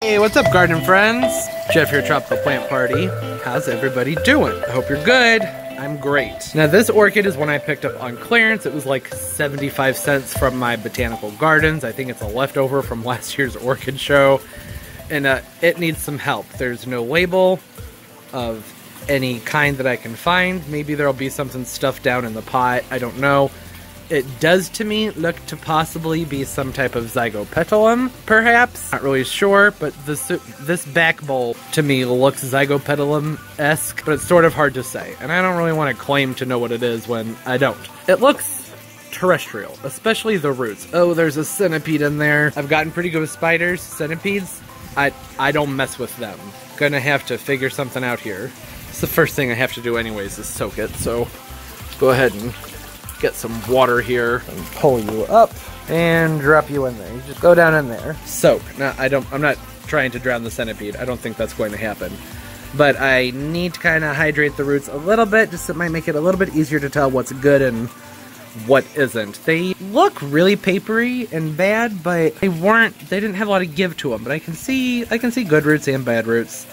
Hey, what's up, garden friends? Jeff here, Tropical Plant Party. How's everybody doing? I hope you're good. I'm great. Now, this orchid is one I picked up on clearance. It was like 75 cents from my botanical gardens. I think it's a leftover from last year's orchid show. And it needs some help. There's no label of any kind that I can find. Maybe there'll be something stuffed down in the pot. I don't know. It does to me look to possibly be some type of Zygopetalum, perhaps. Not really sure, but this back bowl to me looks Zygopetalum-esque, but it's sort of hard to say. And I don't really want to claim to know what it is when I don't. It looks terrestrial, especially the roots. Oh, there's a centipede in there. I've gotten pretty good with spiders, centipedes. I don't mess with them. Gonna have to figure something out here. It's the first thing I have to do anyways is soak it, so go ahead and get some water here and pull you up and drop you in there. You just go down in there. Soak. Now, I'm not trying to drown the centipede. I don't think that's going to happen. But I need to kind of hydrate the roots a little bit, just it might make it a little bit easier to tell what's good and what isn't. They look really papery and bad, but they didn't have a lot of give to them. But I can see good roots and bad roots.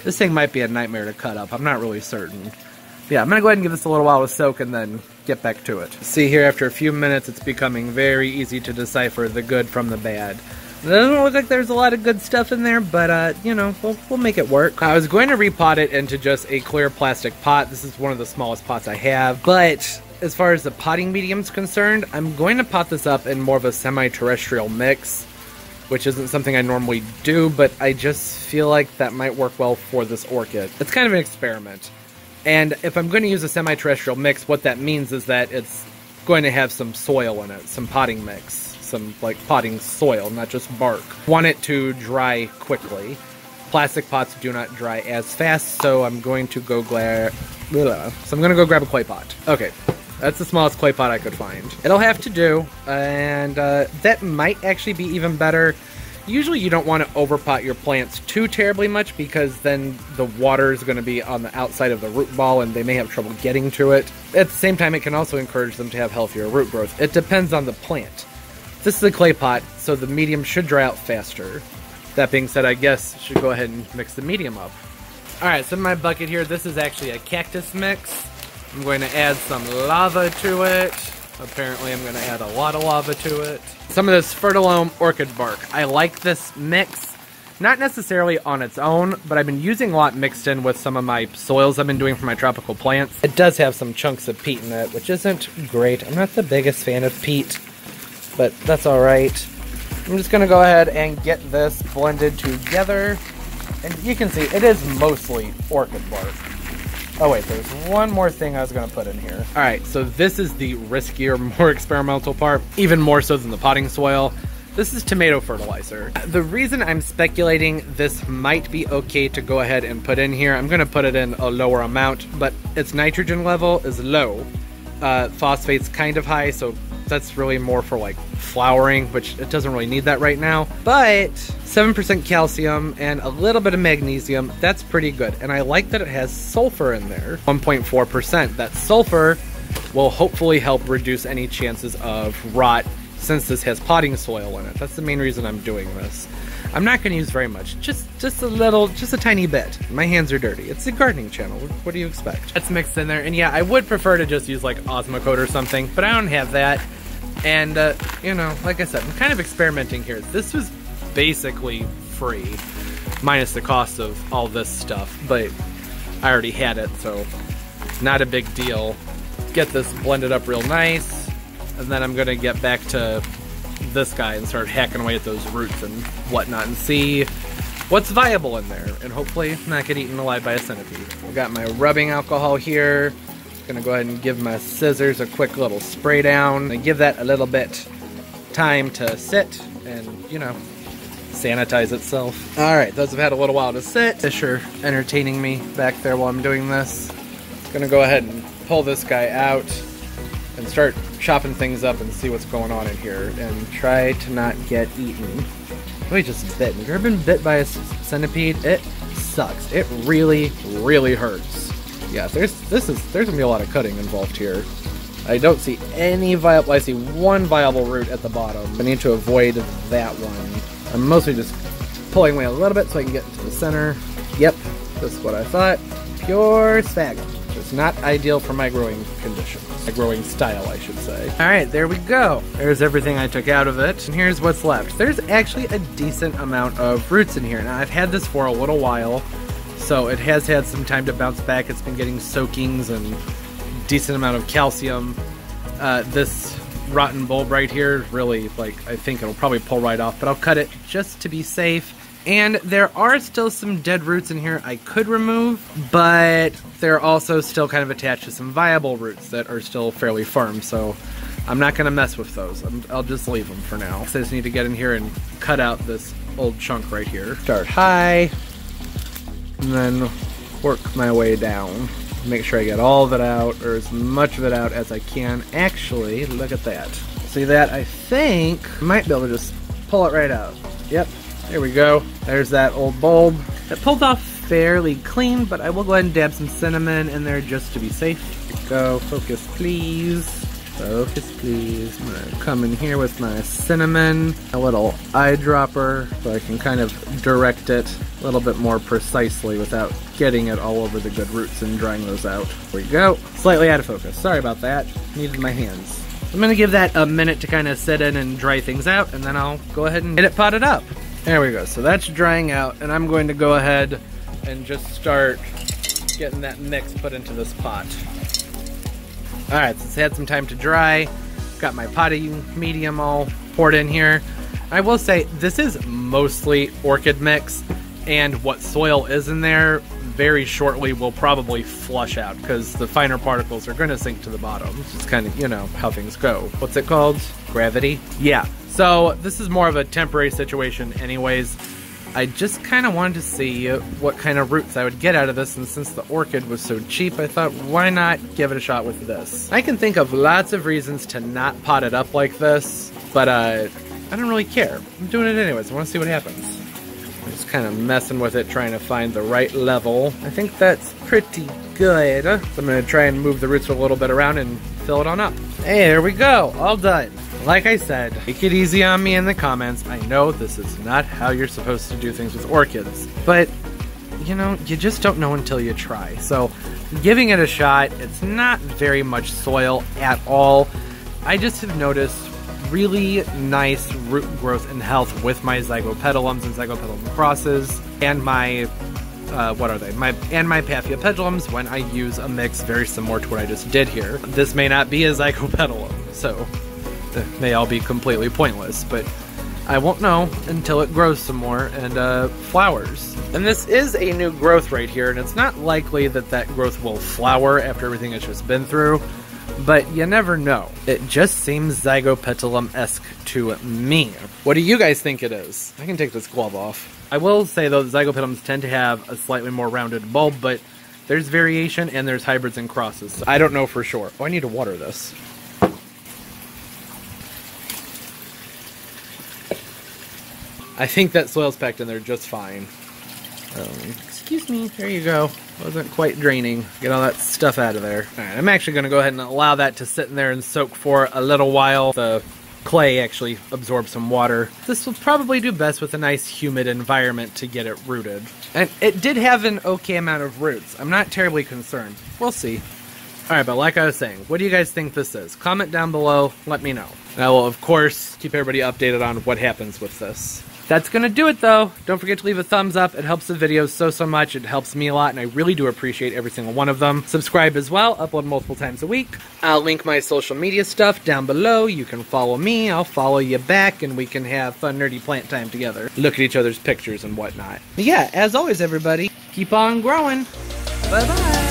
This thing might be a nightmare to cut up. I'm not really certain. Yeah, I'm gonna go ahead and give this a little while to soak and then get back to it. See here, after a few minutes, it's becoming very easy to decipher the good from the bad. It doesn't look like there's a lot of good stuff in there, but you know, we'll make it work. I was going to repot it into just a clear plastic pot. This is one of the smallest pots I have, but as far as the potting medium's concerned, I'm going to pot this up in more of a semi-terrestrial mix, which isn't something I normally do, but I just feel like that might work well for this orchid. It's kind of an experiment. And if I'm going to use a semi-terrestrial mix, what that means is that it's going to have some soil in it, some potting mix, some like potting soil, not just bark. Want it to dry quickly. Plastic pots do not dry as fast, so I'm going to go grab a clay pot. Okay, that's the smallest clay pot I could find. It'll have to do, and that might actually be even better. Usually you don't want to overpot your plants too terribly much because then the water is going to be on the outside of the root ball and they may have trouble getting to it. At the same time, it can also encourage them to have healthier root growth. It depends on the plant. This is a clay pot, so the medium should dry out faster. That being said, I guess I should go ahead and mix the medium up. Alright, so in my bucket here, this is actually a cactus mix. I'm going to add some lava to it. Apparently I'm going to add a lot of lava to it. Some of this Fertilizer orchid bark. I like this mix. Not necessarily on its own, but I've been using a lot mixed in with some of my soils I've been doing for my tropical plants. It does have some chunks of peat in it, which isn't great. I'm not the biggest fan of peat, but that's alright. I'm just going to go ahead and get this blended together. And you can see it is mostly orchid bark. Oh wait, there's one more thing I was going to put in here. Alright, so this is the riskier, more experimental part, even more so than the potting soil. This is tomato fertilizer. The reason I'm speculating this might be okay to go ahead and put in here, I'm going to put it in a lower amount, but its nitrogen level is low. Phosphate's kind of high, so that's really more for like flowering, which it doesn't really need that right now. But 7% calcium and a little bit of magnesium, that's pretty good. And I like that it has sulfur in there, 1.4%. That sulfur will hopefully help reduce any chances of rot since this has potting soil in it. That's the main reason I'm doing this. I'm not going to use very much, just a tiny bit. My hands are dirty. It's a gardening channel. What do you expect? That's mixed in there, and yeah, I would prefer to just use like Osmocote or something, but I don't have that. And, you know, like I said, I'm kind of experimenting here. This was basically free, minus the cost of all this stuff, but I already had it, so not a big deal. Get this blended up real nice, and then I'm gonna get back to this guy and start hacking away at those roots and whatnot and see what's viable in there, and hopefully not get eaten alive by a centipede. I've got my rubbing alcohol here. Gonna go ahead and give my scissors a quick little spray down and give that a little bit time to sit and, you know, sanitize itself. Alright, those have had a little while to sit. Fish are entertaining me back there while I'm doing this. Gonna go ahead and pull this guy out and start chopping things up and see what's going on in here and try to not get eaten. Really just bitten. Have you ever been bit by a centipede? It sucks. It really, really hurts. Yeah, there's gonna be a lot of cutting involved here. I don't see any viable. I see one viable root at the bottom. I need to avoid that one. I'm mostly just pulling away a little bit so I can get into the center. Yep, that's what I thought. Pure sphagnum. It's not ideal for my growing conditions. My growing style, I should say. All right, there we go. There's everything I took out of it. And here's what's left. There's actually a decent amount of roots in here. Now, I've had this for a little while, so it has had some time to bounce back. It's been getting soakings and decent amount of calcium. This rotten bulb right here, really, like, I think it'll probably pull right off, but I'll cut it just to be safe. And there are still some dead roots in here I could remove, but they're also still kind of attached to some viable roots that are still fairly firm, so I'm not going to mess with those. I'll just leave them for now. So I just need to get in here and cut out this old chunk right here. Start high, and then work my way down. Make sure I get all of it out, or as much of it out as I can. Actually, look at that. See that? I think I might be able to just pull it right out. Yep. There we go. There's that old bulb. It pulled off fairly clean, but I will go ahead and dab some cinnamon in there just to be safe. There we go. Focus, please. Focus, please. I'm gonna come in here with my cinnamon, a little eyedropper, so I can kind of direct it a little bit more precisely without getting it all over the good roots and drying those out. There we go. Slightly out of focus. Sorry about that. Needed my hands. I'm gonna give that a minute to kind of sit in and dry things out, and then I'll go ahead and get it potted up. There we go. So that's drying out, and I'm going to go ahead and just start getting that mix put into this pot. All right, so it's had some time to dry. Got my potting medium all poured in here. I will say this is mostly orchid mix, and what soil is in there very shortly will probably flush out because the finer particles are going to sink to the bottom. It's just kind of, you know, how things go. What's it called? Gravity? Yeah. So this is more of a temporary situation anyways. I just kind of wanted to see what kind of roots I would get out of this, and since the orchid was so cheap, I thought, why not give it a shot with this? I can think of lots of reasons to not pot it up like this, but I don't really care. I'm doing it anyways. I want to see what happens. I'm just kind of messing with it, trying to find the right level. I think that's pretty good. So I'm going to try and move the roots a little bit around and fill it on up. Hey, there we go. All done. Like I said, take it easy on me in the comments. I know this is not how you're supposed to do things with orchids, but you know, you just don't know until you try. So giving it a shot, it's not very much soil at all. I just have noticed really nice root growth and health with my Zygopetalums and Zygopetalum crosses, and my what are they? My Paphiopedilums when I use a mix very similar to what I just did here. This may not be a Zygopetalum, so it may all be completely pointless, but I won't know until it grows some more and flowers. And this is a new growth right here, and it's not likely that that growth will flower after everything it's just been through, but you never know. It just seems Zygopetalum-esque to me. What do you guys think it is? I can take this glove off. I will say though, the Zygopetalums tend to have a slightly more rounded bulb, but there's variation and there's hybrids and crosses. So I don't know for sure. Oh, I need to water this. I think that soil's packed in there just fine. Excuse me, there you go. Wasn't quite draining. Get all that stuff out of there. All right, I'm actually gonna go ahead and allow that to sit in there and soak for a little while. The clay actually absorbs some water. This will probably do best with a nice humid environment to get it rooted. And it did have an okay amount of roots. I'm not terribly concerned. We'll see. All right, but like I was saying, what do you guys think this is? Comment down below, let me know. And I will, of course, keep everybody updated on what happens with this. That's gonna do it though. Don't forget to leave a thumbs up. It helps the videos so much. It helps me a lot, and I really do appreciate every single one of them. Subscribe as well. Upload multiple times a week. I'll link my social media stuff down below. You can follow me. I'll follow you back, and we can have fun, nerdy plant time together. Look at each other's pictures and whatnot. But yeah, as always, everybody, keep on growing. Bye-bye.